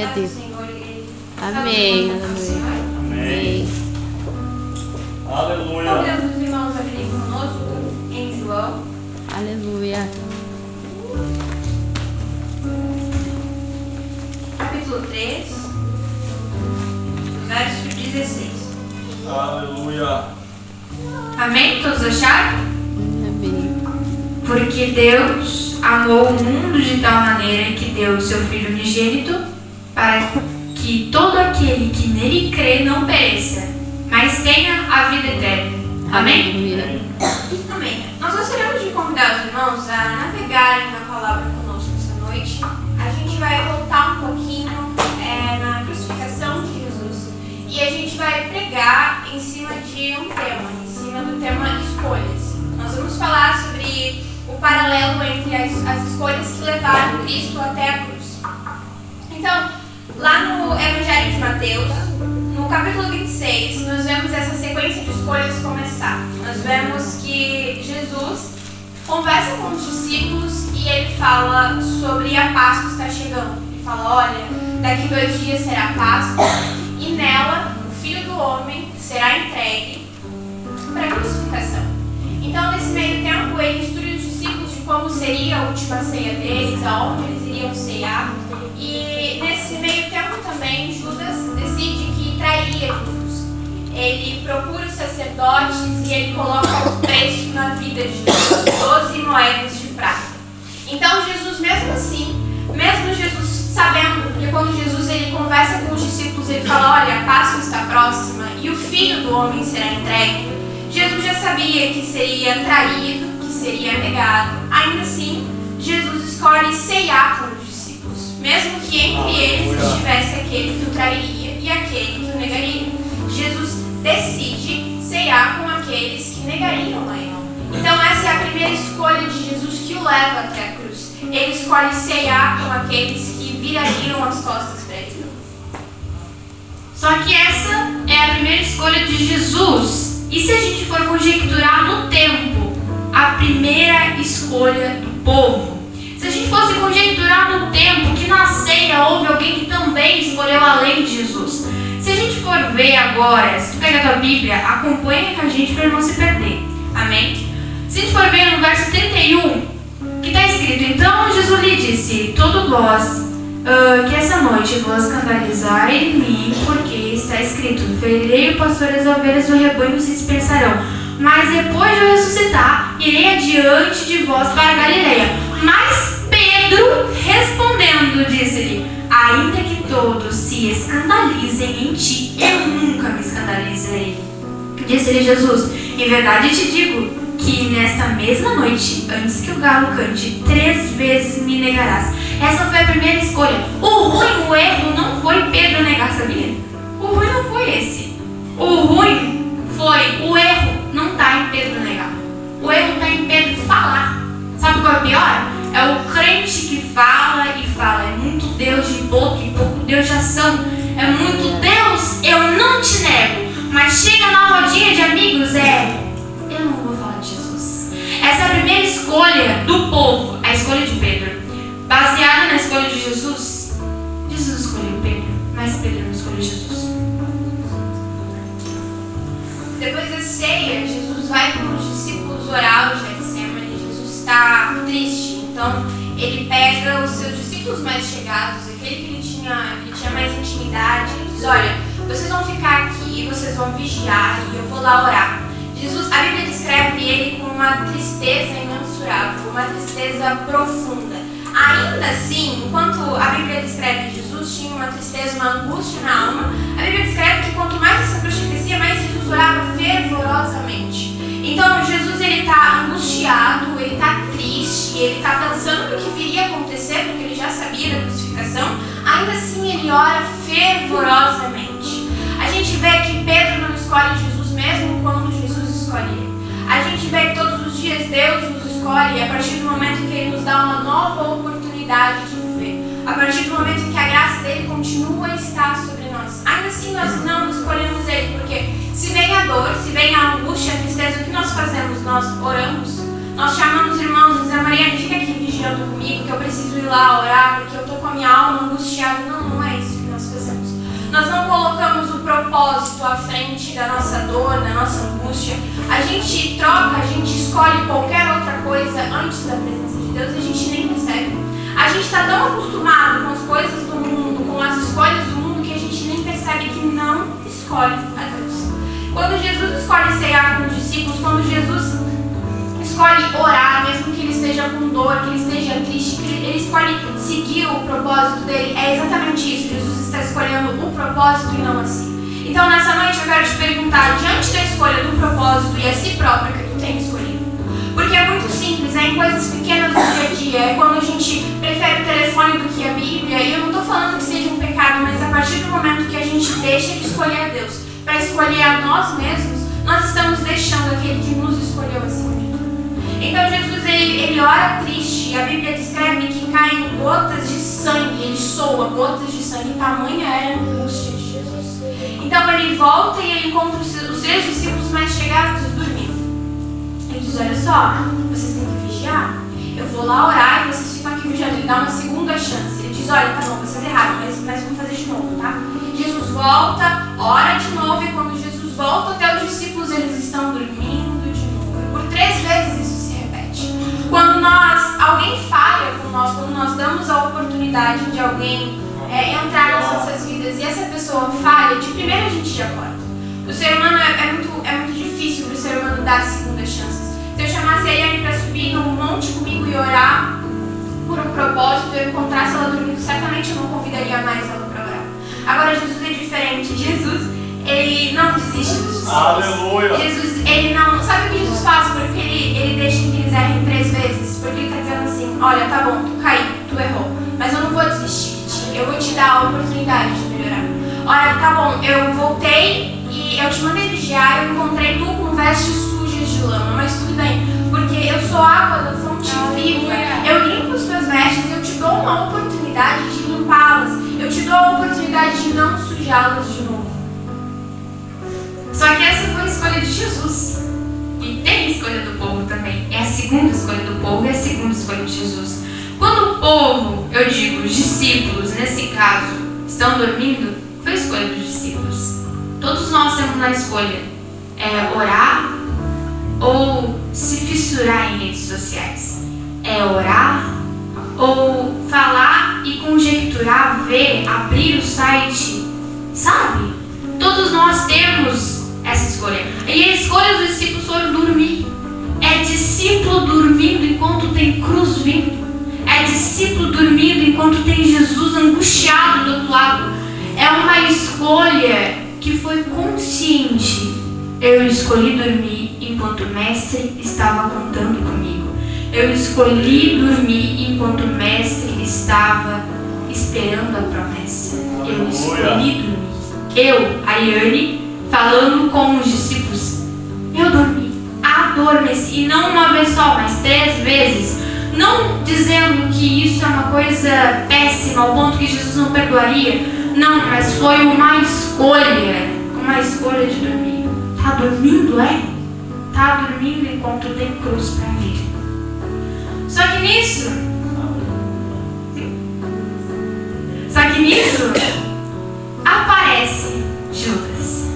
Glória a Deus. Senhor, igreja. Amém. Amém. Aleluia. Convidamos os irmãos a virem conosco em João. Aleluia. Capítulo 3, verso 16. Aleluia. Amém? Todos acharam? Amém. Porque Deus amou o mundo de tal maneira que deu o seu Filho unigênito para que todo aquele que nele crê não pereça, mas tenha a vida eterna. Amém? Aleluia. Amém. Nós gostaríamos de convidar os irmãos a navegarem na palavra conosco essa noite. A gente vai voltar um pouquinho na crucificação de Jesus e a gente vai pregar em cima de um tema, em cima do tema escolhas. Nós vamos falar sobre o paralelo entre as escolhas que levaram Cristo até a cruz. Então, lá no Evangelho de Mateus, no capítulo 26, nós vemos essa sequência de escolhas começar. Nós vemos que Jesus conversa com os discípulos e ele fala sobre a Páscoa que está chegando. Ele fala, olha, daqui 2 dias será a Páscoa e nela o Filho do Homem será entregue para a crucificação. Então, nesse meio tempo, ele instrui os discípulos de como seria a última ceia deles, aonde eles iriam ceiar. E nesse meio tempo também, Judas decide que trairia Jesus. Ele procura os sacerdotes e ele coloca o preço na vida de Jesus, 12 moedas de prata. Então Jesus, mesmo assim, mesmo Jesus sabendo, porque quando Jesus ele conversa com os discípulos, ele fala, olha, a Páscoa está próxima e o Filho do Homem será entregue. Jesus já sabia que seria traído, que seria negado. Ainda assim, Jesus escolhe ceiar com os discípulos, mesmo que entre eles estivesse aquele que o trairia e aquele que o negaria. Jesus decide ceiar com aqueles que negariam a ele. Então essa é a primeira escolha de Jesus que o leva até a cruz. Ele escolhe ceiar com aqueles que virariam as costas para ele. Só que essa é a primeira escolha de Jesus. E se a gente for conjecturar no tempo, a primeira escolha do povo? Se a gente fosse conjecturar no tempo que na ceia houve alguém que também escolheu além de Jesus. Se a gente for ver agora, se tu pega a tua Bíblia, acompanha com a gente para não se perder. Amém? Se a gente for ver no verso 31, que está escrito, então Jesus lhe disse, todo vós que essa noite vos escandalizar em mim, porque está escrito, ferirei o pastor e as ovelhas do rebanho se dispersarão. Mas depois de eu ressuscitar, irei adiante de vós para a Galileia. Mas Pedro, respondendo, disse-lhe, ainda que todos se escandalizem em ti, eu nunca me escandalizarei. Disse-lhe Jesus, em verdade te digo, que nesta mesma noite, antes que o galo cante, 3 vezes me negarás. Essa foi a primeira escolha. O erro não foi Pedro negar, sabia? O ruim não foi esse. O ruim foi, o erro não está em Pedro negar. O erro está em Pedro falar. Sabe qual é o pior? É o crente que fala e fala. É muito Deus de boca e pouco Deus de ação. É muito Deus, eu não te nego. Mas chega na rodinha de amigos, eu não vou falar de Jesus. Essa é a primeira escolha do povo, a escolha de Pedro. Baseada na escolha de Jesus, Jesus escolheu Pedro, mas Pedro não escolheu Jesus. Depois da ceia, Jesus vai com os discípulos orar o Getsemane. Jesus está triste, então ele pega os seus discípulos mais chegados, aquele que ele tinha mais intimidade, e diz, olha, vocês vão ficar aqui, vocês vão vigiar e eu vou lá orar. Jesus, a Bíblia descreve ele com uma tristeza imensurável, uma tristeza profunda. Ainda assim, enquanto a Bíblia descreve que Jesus tinha uma tristeza, uma angústia na alma, a Bíblia descreve que quanto mais essa angústia crescia, mais Jesus orava fervorosamente. Então, Jesus ele está angustiado, ele está triste, ele está pensando no que viria a acontecer, porque ele já sabia da crucificação. Ainda assim, ele ora fervorosamente. A gente vê que Pedro não escolhe Jesus mesmo quando Jesus escolhe ele. A gente vê que todos os dias Deus nos escolhe a partir do momento que Ele nos dá uma nova oportunidade de viver. A partir do momento em que a graça dele continua a estar sobre nós. Ainda assim nós não escolhemos Ele, porque se vem a dor, se vem a angústia, a tristeza, o que nós fazemos? Nós oramos. Nós chamamos os irmãos e dizemos, Mariana, fica aqui vigiando comigo, que eu preciso ir lá orar, porque eu estou com a minha alma angustiada. Não é isso. nós não colocamos o propósito à frente da nossa dor, da nossa angústia. A gente troca, a gente escolhe qualquer outra coisa antes da presença de Deus e a gente nem percebe. A gente está tão acostumado com as coisas do mundo, com as escolhas do mundo, que a gente nem percebe que não escolhe a Deus. Quando Jesus escolhe cear com os discípulos, quando Jesus escolhe orar, mesmo que ele esteja com dor, que ele esteja triste, que ele escolhe seguir o propósito dele, é exatamente isso. Jesus está escolhendo o propósito e não a si. Então nessa noite eu quero te perguntar, diante da escolha do propósito e a si próprio, que tu tem escolhido? Porque é muito simples, é em coisas pequenas do dia a dia, é quando a gente prefere o telefone do que a Bíblia, e eu não estou falando que seja um pecado, mas a partir do momento que a gente deixa de escolher a Deus para escolher a nós mesmos, nós estamos deixando aquele que nos escolheu acima de tudo. Então Jesus, ele ora triste, e a Bíblia descreve que caem gotas de sangue, ele soa gotas de sangue, tamanha era a angústia de Jesus. Então ele volta e ele encontra os seus discípulos mais chegados dormindo. Ele diz, olha só, vocês têm que vigiar. Eu vou lá orar e vocês ficam aqui vigiando. Ele dá uma segunda chance. Ele diz, olha, tá bom, vocês erraram, mas vamos fazer de novo, tá? Jesus volta, ora de novo, e quando Jesus volta até os discípulos, eles estão dormindo de novo. E por 3 vezes isso se repete. Quando alguém falha com nós, quando nós damos a oportunidade de alguém entrar nas nossas vidas e essa pessoa falha, de primeira a gente já acorda. O ser humano é muito difícil para o ser humano dar segundas chances. Se eu chamasse a Yane para subir num monte comigo e orar por um propósito, eu encontrasse ela dormindo, certamente eu não convidaria mais ela para orar. Agora Jesus é diferente. Jesus, ele não desiste dos discípulos. Aleluia. Jesus, ele não... Sabe o que Jesus faz? Porque ele deixa que eles errem 3 vezes. Porque ele está dizendo assim, olha, tá bom, tu caiu, tu errou, mas eu não vou desistir de ti. Eu vou te dar a oportunidade de melhorar. Olha, tá bom, eu voltei e eu te mandei vigiar, eu encontrei tu com vestes sujas de lama, mas tudo bem, porque eu sou água da fonte viva, eu limpo as tuas vestes, eu te dou uma oportunidade de limpá-las, eu te dou a oportunidade de não sujá-las de novo. Só que essa foi a escolha de Jesus. E tem a escolha do povo também. É a segunda escolha do povo e a segunda escolha de Jesus. Quando o povo, eu digo os discípulos, nesse caso, estão dormindo, foi a escolha dos discípulos. Todos nós temos na escolha orar ou se fissurar em redes sociais. É orar ou falar e conjecturar, ver, abrir o site, sabe? Todos nós temos essa escolha. E a escolha dos discípulos foi dormir. É discípulo dormindo enquanto tem cruz vindo. É discípulo dormindo enquanto tem Jesus angustiado do outro lado. É uma escolha que foi consciente. Eu escolhi dormir enquanto o mestre estava contando comigo. Eu escolhi dormir enquanto o mestre estava esperando a promessa. Eu escolhi dormir. Eu, a Yane, falando com os discípulos, eu dormi, adormeci, e não uma vez só, mas 3 vezes, não dizendo que isso é uma coisa péssima, ao ponto que Jesus não perdoaria, não, mas foi uma escolha de dormir. Tá dormindo, é? Tá dormindo enquanto tem cruz para vir. Só que nisso, aparece Judas.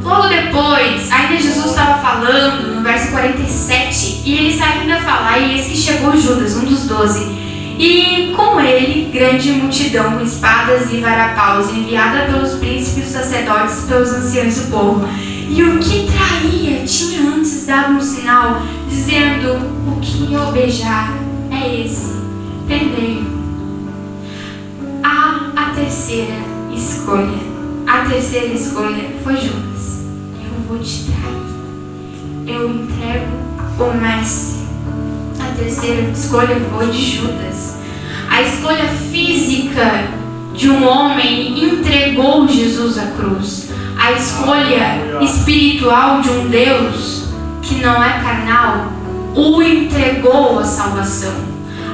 Logo depois, ainda Jesus estava falando no verso 47, e ele sai ainda a falar, e eis que chegou Judas, um dos 12, e com ele grande multidão com espadas e varapaus, enviada pelos príncipes, sacerdotes, pelos anciãos do povo. E o que traía tinha antes dado um sinal, dizendo: o que eu beijar é esse, prendei-o. A terceira escolha. A terceira escolha foi Judas. Eu vou te trair. Eu entrego o mestre. A terceira escolha foi de Judas. A escolha física de um homem entregou Jesus à cruz. A escolha espiritual de um Deus que não é carnal o entregou à salvação.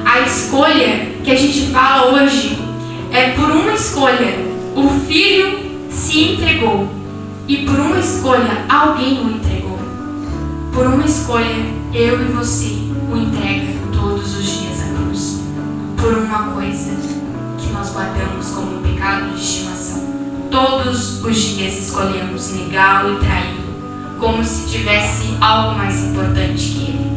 A escolha que a gente fala hoje é por uma escolha. O Filho se entregou, e por uma escolha alguém o entregou. Por uma escolha eu e você o entrega todos os dias à cruz. Por uma coisa que nós guardamos como um pecado de estimação. todos os dias escolhemos negá-lo e traí-lo, como se tivesse algo mais importante que ele.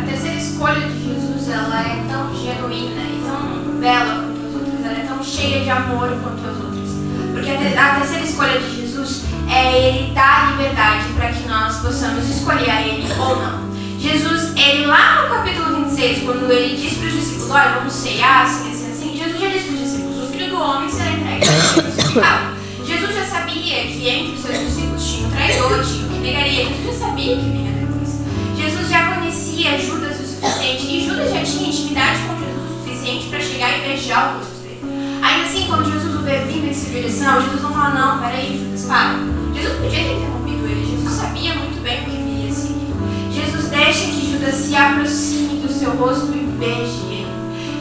A terceira escolha de Jesus, ela é tão genuína e tão bela quanto as outras, ela é tão cheia de amor quanto as outras. Porque a terceira escolha de Jesus é ele dar liberdade para que nós possamos escolher a ele ou não. Jesus, ele lá no capítulo 26, quando ele diz para os discípulos, olha, vamos ceiar, assim, Jesus já disse para os discípulos, o Filho do Homem será entregue para ser crucificado. Jesus já sabia que entre os seus discípulos tinha um traidor, tinha o que negaria, Jesus já sabia que vinha depois. Jesus já conhecia Judas o suficiente, e Judas já tinha intimidade com Jesus o suficiente para chegar e beijar o rosto dele. Ainda assim, quando Jesus o vê vindo em sua direção, Jesus não fala, não, peraí, Judas, para. Jesus podia ter interrompido ele, Jesus sabia muito bem o que viria a seguir. Jesus deixa que Judas se aproxime do seu rosto e beije ele.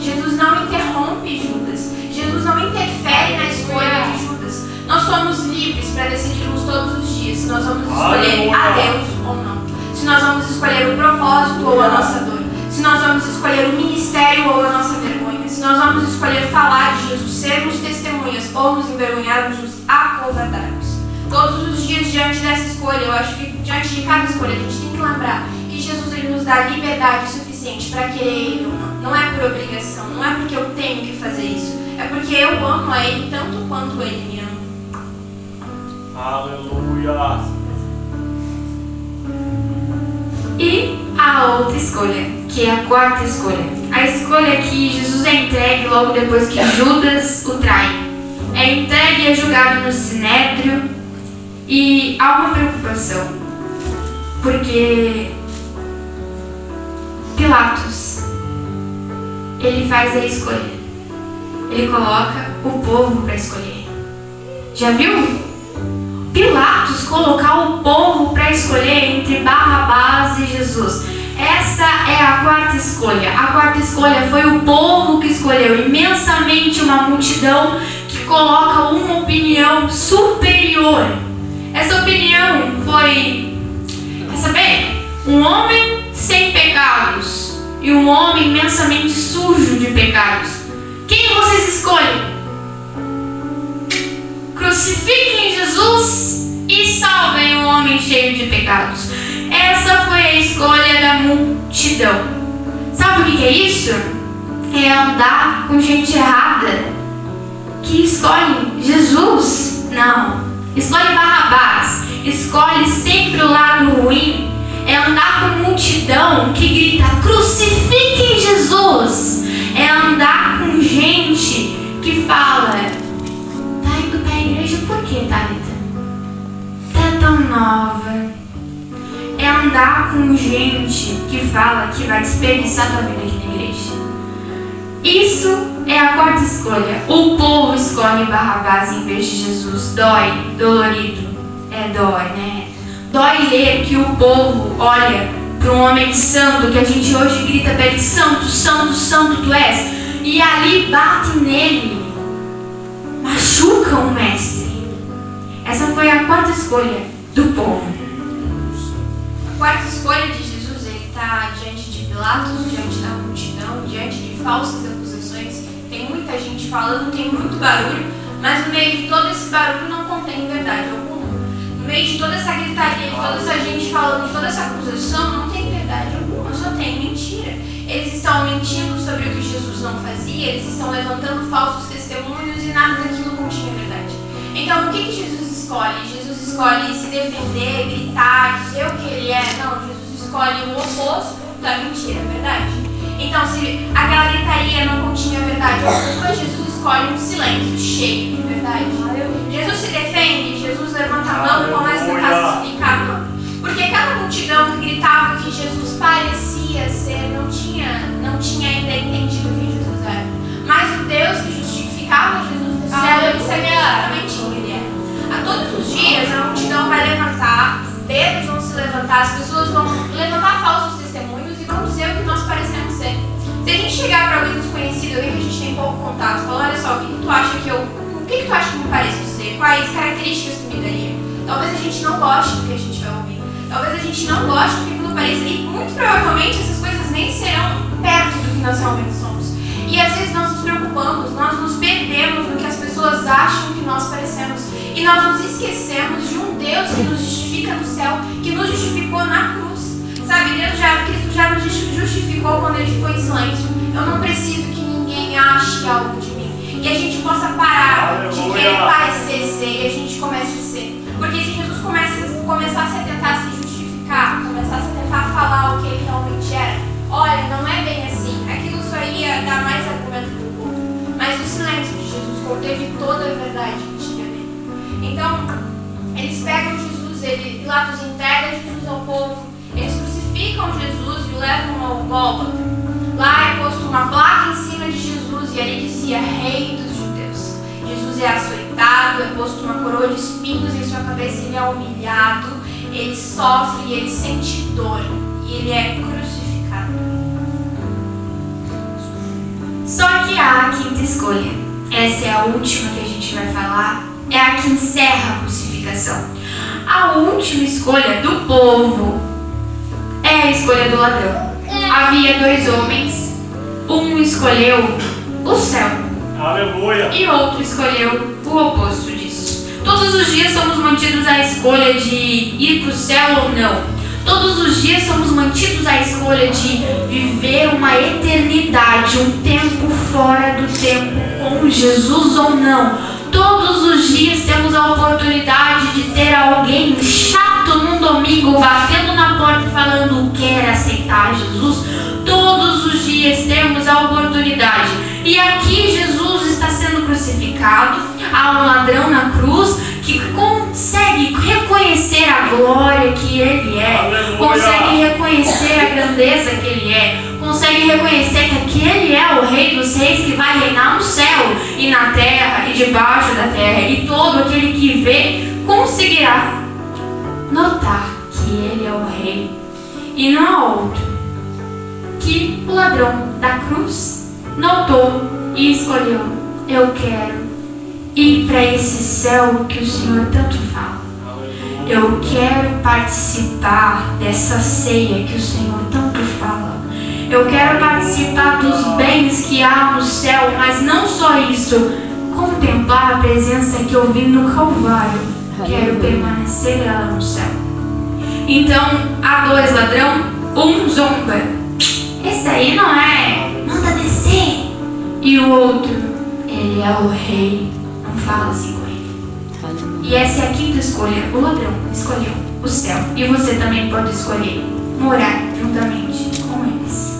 Jesus não interrompe Judas, Jesus não interfere na escolha de Judas. Nós somos livres para decidirmos todos os dias se nós vamos escolher a Deus ou não, se nós vamos escolher o propósito ou a nossa dor, se nós vamos escolher o ministério ou a nossa vergonha, se nós vamos escolher falar de Jesus, sermos testemunhas ou nos envergonharmos, nos acovardarmos. Todos os dias diante dessa escolha, eu acho que diante de cada escolha a gente tem que lembrar que Jesus ele nos dá liberdade suficiente para querer ele ou não. Não é por obrigação, não é porque eu tenho que fazer isso, é porque eu amo a ele tanto quanto ele me ama. Aleluia. E a outra escolha, que é a quarta escolha. A escolha que Jesus é entregue logo depois que Judas o trai. É entregue e é julgado no sinédrio. E há uma preocupação, porque Pilatos, ele faz a escolha. Ele coloca o povo para escolher. Já viu? Pilatos colocar o povo para escolher entre Barrabás e Jesus. Essa é a quarta escolha. A quarta escolha foi o povo que escolheu, imensamente uma multidão que coloca uma opinião superior. Essa opinião foi, quer saber? Um homem sem pecados e um homem imensamente sujo de pecados. Quem vocês escolhem? Crucifiquem Jesus e salvem o homem cheio de pecados. Essa foi a escolha da multidão. Sabe o que é isso? É andar com gente errada que escolhe Jesus. Não. Escolhe Barrabás. Escolhe sempre o lado ruim. É andar com multidão que grita, crucifiquem Jesus. É andar com gente que fala, tá indo pra igreja por quê, Thalita? Tá tão nova. É andar com gente que fala que vai desperdiçar tua vida aqui na igreja. Isso é a quarta escolha. O povo escolhe Barrabás em vez de Jesus. Dói, dolorido. Dói, né? Dói ler que o povo olha para um homem santo, que a gente hoje grita para ele, santo, santo, santo tu és, e ali bate nele, machuca o mestre. Essa foi a quarta escolha do povo. A quarta escolha de Jesus, ele está diante de Pilatos, diante da multidão, diante de falsas acusações. Tem muita gente falando, tem muito barulho, mas no meio de todo esse barulho não contém verdade alguma. No meio de toda essa gritaria, de toda essa gente falando, de toda essa acusação, não tem verdade alguma, só tem mentira. Eles estão mentindo sobre o que Jesus não fazia, eles estão levantando falsos testemunhos e nada daquilo continha verdade. Então, o que Jesus escolhe? Jesus escolhe se defender, gritar, dizer o que ele é? Não, Jesus escolhe o oposto da mentira, verdade? Então, se aquela gritaria não continha verdade alguma, Jesus escolhe um silêncio cheio de verdade. Jesus se defende, Jesus levanta a mão e começa a tentar se explicar. Não. Porque aquela multidão que gritava que Jesus parecia ser, não tinha ainda entendido quem Jesus era. Mas o Deus que justificava Jesus no céu, ele sabia exatamente quem ele era. A todos os dias a multidão vai levantar, dedos vão se levantar, as pessoas vão levantar falsos testemunhos e vão dizer o que nós parecemos ser. Se a gente chegar para alguém desconhecido, alguém que a gente tem pouco contato, falar, olha só, o que tu acha que eu me pareço ser? Quais características tu me daria? Talvez a gente não goste do que a gente vai ouvir. Talvez a gente não goste do que aquilo pareça. E muito provavelmente essas coisas nem serão perto do que nós realmente somos. E às vezes nós nos preocupamos, nós nos perdemos no que as pessoas pessoas acham que nós parecemos. E nós nos esquecemos de um Deus que nos justifica no céu, que nos justificou na cruz. Sabe, Cristo já nos justificou quando Ele ficou em silêncio. Eu não preciso que ninguém ache algo de mim. E a gente possa parar de querer parecer ser e a gente comece a ser. Porque se Jesus começasse a tentar se justificar, começasse a tentar falar o que Ele realmente era, olha, não é bem assim. Aquilo só ia dar mais argumento para o povo. Mas o silêncio de Jesus conteve toda a verdade que tinha nele. Então, eles pegam Jesus, Pilatos entrega Jesus ao povo, eles crucificam Jesus e o levam ao Gólgota. Lá é posto uma placa em cima de Jesus e ali dizia Rei dos Judeus. Jesus é açoitado, é posto uma coroa de espinhos em sua cabeça, ele é humilhado, ele sofre, ele sente dor e ele é crucificado. Só que há a quinta escolha. Essa é a última que a gente vai falar. É a que encerra a crucificação. A última escolha do povo é a escolha do ladrão. Havia dois homens. Um escolheu o céu. Aleluia. E outro escolheu o oposto disso. Todos os dias somos mantidos à escolha de ir para o céu ou não. Todos os dias somos mantidos à escolha de viver uma eternidade, um tempo fora do tempo com Jesus ou não. Todos os dias temos a oportunidade de ter alguém chato num domingo batendo na porta falando quer aceitar Jesus. Todos os dias temos a oportunidade. E aqui Jesus está sendo crucificado. Há um ladrão na cruz que consegue reconhecer a glória que Ele é. Aleluia. Consegue reconhecer a grandeza que Ele é. Consegue reconhecer que aquele é o Rei dos Reis que vai reinar no céu e na terra e debaixo da terra. E todo aquele que vê conseguirá notar que Ele é o Rei. E não há outro que o ladrão da cruz notou e escolheu. Eu quero ir para esse céu que o Senhor tanto fala. Eu quero participar dessa ceia que o Senhor tanto fala. Eu quero participar dos bens que há no céu, mas não só isso, contemplar a presença que eu vi no Calvário. Quero permanecer ela no céu. Então, há dois ladrões, um zomba. Esse aí não é, manda descer. E o outro, ele é o rei, não fala assim com ele. E essa é a quinta escolha. O ladrão escolheu o céu. E você também pode escolher morar juntamente com eles.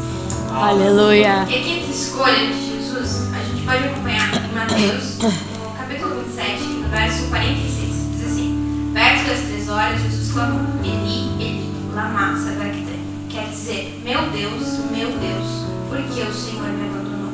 Aleluia. E a quinta escolha de Jesus, a gente pode acompanhar em Mateus, no capítulo 27, no verso 46. Diz assim: perto das 3 horas, Jesus clamou: Eli, Eli, lama sabachthani. Quer dizer, meu Deus, por que o Senhor me abandonou?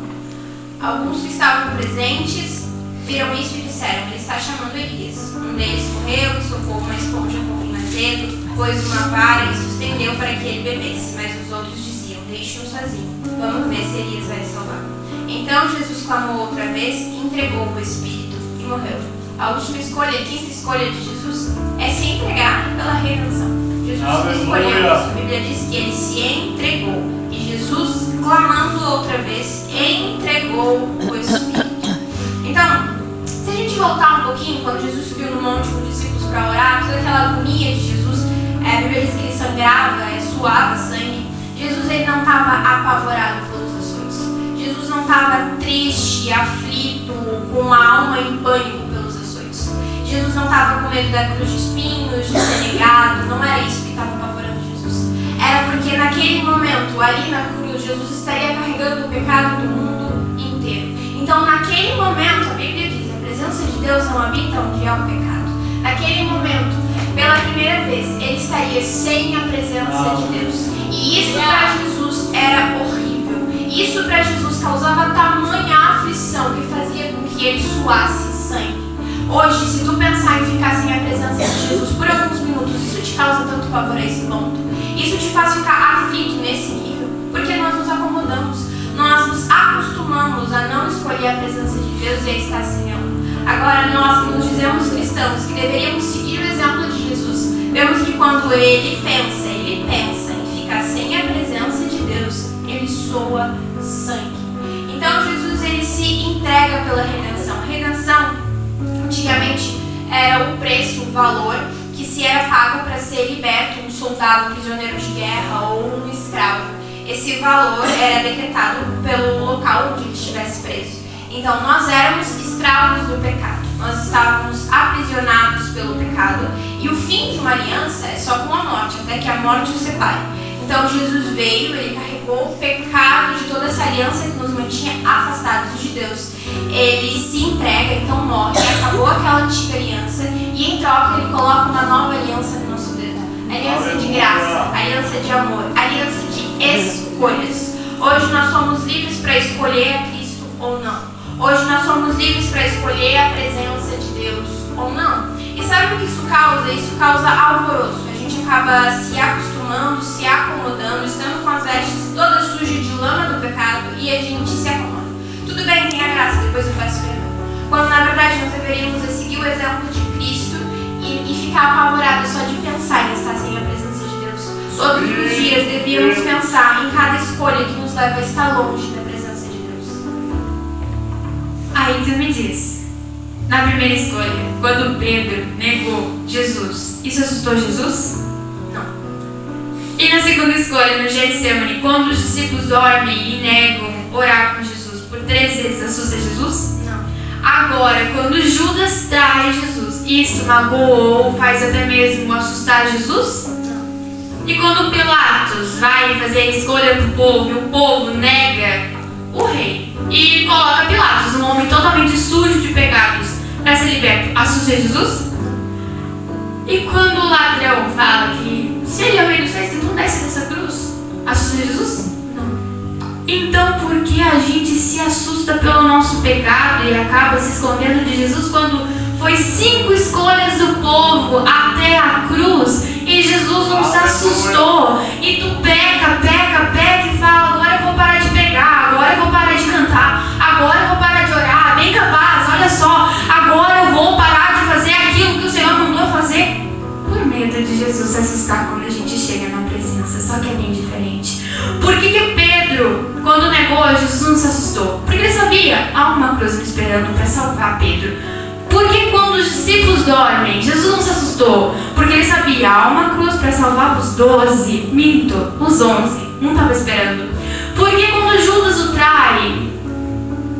Alguns que estavam presentes viram isso e disseram: ele está chamando Elias. Um deles correu e socou uma esponja com vinho azedo, pôs uma vara e sustendeu para que ele bebesse. Mas os outros diziam: deixe-o sozinho, vamos ver se Elias vai salvar. Então Jesus clamou outra vez, entregou o Espírito e morreu. A última escolha, a quinta escolha de Jesus é se entregar pela redenção. Jesus escolheu isso. A Bíblia diz que ele se entregou. E Jesus, clamando outra vez, entregou o Espírito. Então, se a gente voltar um pouquinho, quando Jesus subiu no monte com os discípulos para orar, toda aquela agonia de Jesus, a Bíblia diz que ele sangrava, suava sangue. Jesus ele não estava apavorado pelos açoites. Jesus não estava triste, aflito, com a alma em pânico pelos açoites. Jesus não estava com medo da cruz de espinhos, de ser negado. Não era isso que estava apavorando Jesus. Era porque naquele momento, ali na cruz, Jesus estaria carregando o pecado do mundo inteiro. Então, naquele momento, a Bíblia diz, a presença de Deus não habita onde é o pecado. Naquele momento, pela primeira vez, ele estaria sem a presença de Deus. E isso para Jesus era horrível. Isso para Jesus causava tamanha aflição que fazia com que ele suasse sangue. Hoje, se tu pensar em ficar sem a presença de Jesus por alguns minutos, isso te causa tanto pavor a esse ponto. Isso te faz ficar aflito nesse nível. Porque nós nos acomodamos. Nós nos acostumamos a não escolher a presença de Deus e a estar sem ela. Agora, nós que nos dizemos cristãos, que deveríamos seguir o exemplo de Jesus, vemos que quando ele pensa em ficar sem a presença de Deus, ele soa sangue. Então, Jesus ele se entrega pela redenção. A redenção Antigamente era o preço, o valor que se era pago para ser liberto um soldado, um prisioneiro de guerra ou um escravo. Esse valor era decretado pelo local onde ele estivesse preso. Então nós éramos escravos do pecado, nós estávamos aprisionados pelo pecado e o fim de uma aliança é só com a morte, até que a morte o separe. Então Jesus veio, ele carregou o pecado de toda essa aliança que nos mantinha afastados de Deus. Ele se entrega, então morre, acabou aquela antiga aliança e em troca ele coloca uma nova aliança no nosso dedo. Aliança de graça, aliança de amor, aliança de escolhas. Hoje nós somos livres para escolher a Cristo ou não. Hoje nós somos livres para escolher a presença de Deus ou não. E sabe o que isso causa? Isso causa alvoroço. A gente acaba se acostumando, se acomodando, estando com as vestes todas sujas de lama do pecado e a gente se acomoda. Tudo bem, tem a graça, depois eu peço perdão. Quando na verdade nós deveríamos seguir o exemplo de Cristo e ficar apavorados só de pensar em estar sem a presença de Deus. Todos os dias devíamos pensar em cada escolha que nos leva a estar longe da presença de Deus. Aí tu me diz, na primeira escolha, quando Pedro negou Jesus, isso assustou Jesus? Não. E na segunda escolha, no Getsemane, quando os discípulos dormem e negam orar com Jesus por 3 vezes, assusta Jesus? Não. Agora, quando Judas trai Jesus, isso magoou ou faz até mesmo assustar Jesus? Não. E quando Pilatos vai fazer a escolha do povo e o povo nega o rei e coloca Pilatos, um homem totalmente sujo de pecados, para ser liberto, assusta Jesus? E quando o ladrão fala que se ele é o rei dos reis, então desce dessa cruz, assusta Jesus? Não. Então por que a gente se assusta pelo nosso pecado e acaba se escondendo de Jesus quando foi 5 escolhas do povo até a cruz e Jesus não se assustou? E tu peca e fala, agora eu vou parar de pegar, agora eu vou parar de cantar, agora eu vou parar de orar, bem capaz, olha só, agora eu vou parar de fazer aquilo que o Senhor mandou fazer. Por medo de Jesus se assustar quando a gente chega na presença, só que é bem diferente. Por que Pedro, quando negou, Jesus não se assustou? Porque ele sabia, há uma cruz me esperando para salvar Pedro. Porque quando os discípulos dormem, Jesus não se assustou? Porque ele sabia, há uma cruz para salvar os 12, os 11, não estava esperando. Porque quando Judas o trai,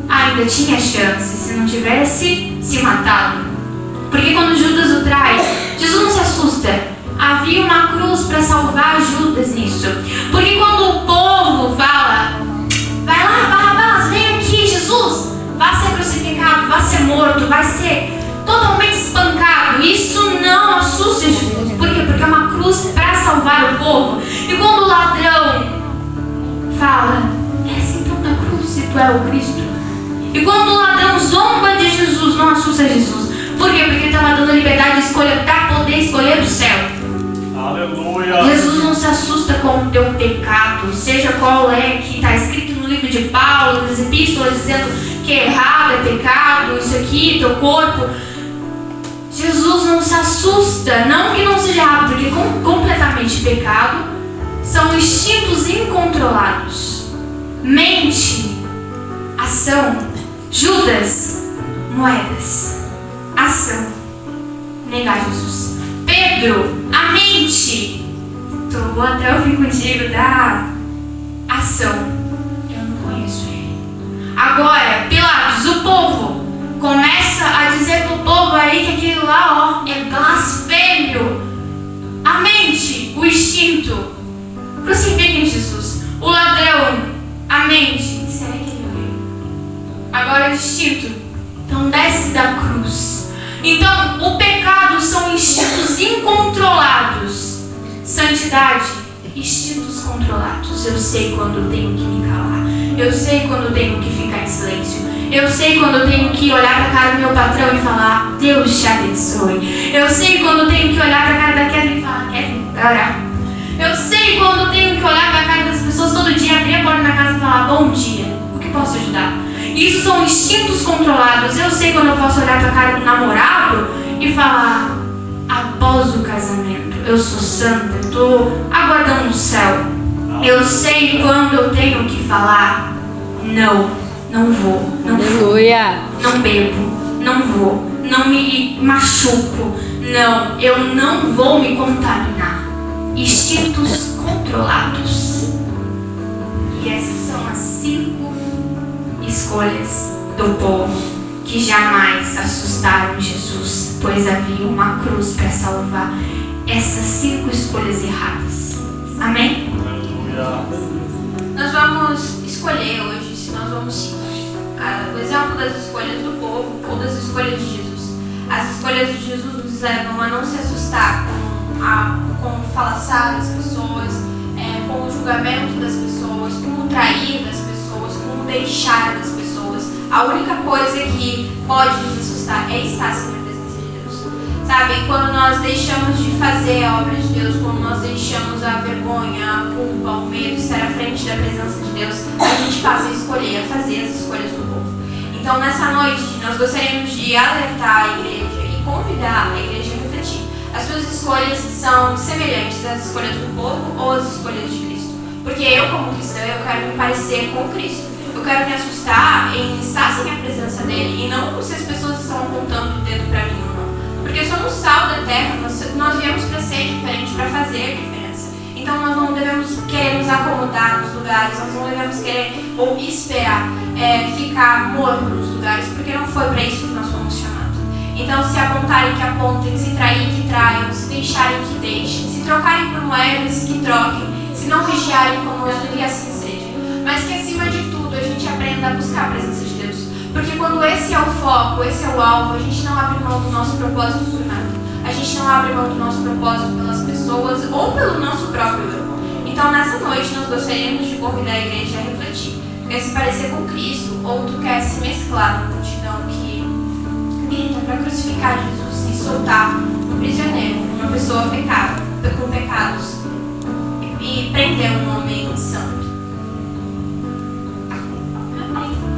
ainda tinha chance, se não tivesse se matado. Porque quando Judas o trai, Jesus não se assusta. Havia uma cruz para salvar Judas nisso. Porque quando o povo fala, vai lá, Barrabás, vem aqui, Jesus, vai ser crucificado, vai ser morto, vai ser totalmente espancado. Isso não assusta Jesus. Por quê? Porque é uma cruz para salvar o povo. E quando o ladrão fala, desce então da cruz se tu é o Cristo. E quando o ladrão zomba de Jesus, não assusta Jesus. Por quê? Porque ele estava dando liberdade de escolha para poder escolher o céu. Aleluia. Jesus não se assusta com o teu pecado, seja qual é, que está escrito no livro de Paulo, nas epístolas, dizendo que errado é pecado, isso aqui, teu corpo. Jesus não se assusta, não que não seja errado, porque completamente pecado são instintos incontrolados. Mente, ação, Judas, moedas, ação, negar Jesus. Pedro, a mente, vou até ouvir contigo da ação, eu não conheço ele. Agora, Pilatos, o povo, começa a dizer pro povo aí que aquilo lá, ó, é blasfêmio. A mente, o instinto, crucifiquem Jesus. O ladrão, a mente, será que ele é o rei? Agora o instinto, então desce da cruz. Então, o pecado são instintos incontrolados. Santidade, instintos controlados. Eu sei quando eu tenho que me calar. Eu sei quando eu tenho que ficar em silêncio. Eu sei quando eu tenho que olhar para a cara do meu patrão e falar, Deus te abençoe. Eu sei quando eu tenho que olhar para a cara da Kevin e falar, Kevin, vai orar. Eu sei quando eu tenho que olhar para a cara das pessoas todo dia, abrir a porta da casa e falar, bom dia, o que posso ajudar? Isso são instintos controlados. Eu sei quando eu posso olhar para a cara do namorado e falar, após o casamento, eu sou santa, estou aguardando o céu. Eu sei quando eu tenho que falar, não vou, não Aleluia. não bebo, não vou, não me machuco. Não, eu não vou me contaminar. Instintos controlados. E essas são as 5 escolhas do povo que jamais assustaram Jesus, pois havia uma cruz para salvar essas 5 escolhas erradas. Amém? Aleluia. Nós vamos escolher hoje se nós vamos seguir o exemplo das escolhas do povo ou das escolhas de Jesus. As escolhas de Jesus nos levam a não se assustar com o falaçar das pessoas, com o julgamento das pessoas, com o trair das pessoas, com o deixar das pessoas. A única coisa que pode nos assustar é estar sem a presença de Deus. Sabe, quando nós deixamos de fazer a obra de Deus, quando nós deixamos a vergonha, a culpa, o medo de estar à frente da presença de Deus, a gente passa a escolher, a fazer as escolhas do povo. Então, nessa noite, nós gostaríamos de alertar a igreja e convidar a igreja a refletir. As suas escolhas são semelhantes às escolhas do povo ou às escolhas de Cristo? Porque eu, como cristã, eu quero me parecer com Cristo. Eu quero me assustar em estar sem a presença dele e não se as pessoas estão apontando o dedo para mim ou não. Porque somos sal da terra, nós viemos para ser diferente, para fazer diferença. Então nós não devemos querer nos acomodar nos lugares, nós não devemos querer ou esperar ficar morno nos lugares, porque não foi para isso que nós fomos chamados. Então se apontarem que apontem, se traírem que traiam, se deixarem que deixem, se trocarem por moedas que troquem, se não vigiarem conosco, que assim seja. Mas que acima de tudo a gente aprenda a buscar a presença de Deus. Porque quando esse é o foco, esse é o alvo, a gente não abre mão do nosso propósito por nada. A gente não abre mão do nosso propósito pelas pessoas ou pelo nosso próprio eu. Então nessa noite nós gostaríamos de convidar a igreja a refletir. Tu quer se parecer com Cristo ou tu quer se mesclar na multidão que grita para crucificar Jesus e soltar um prisioneiro, uma pessoa com pecados e prender um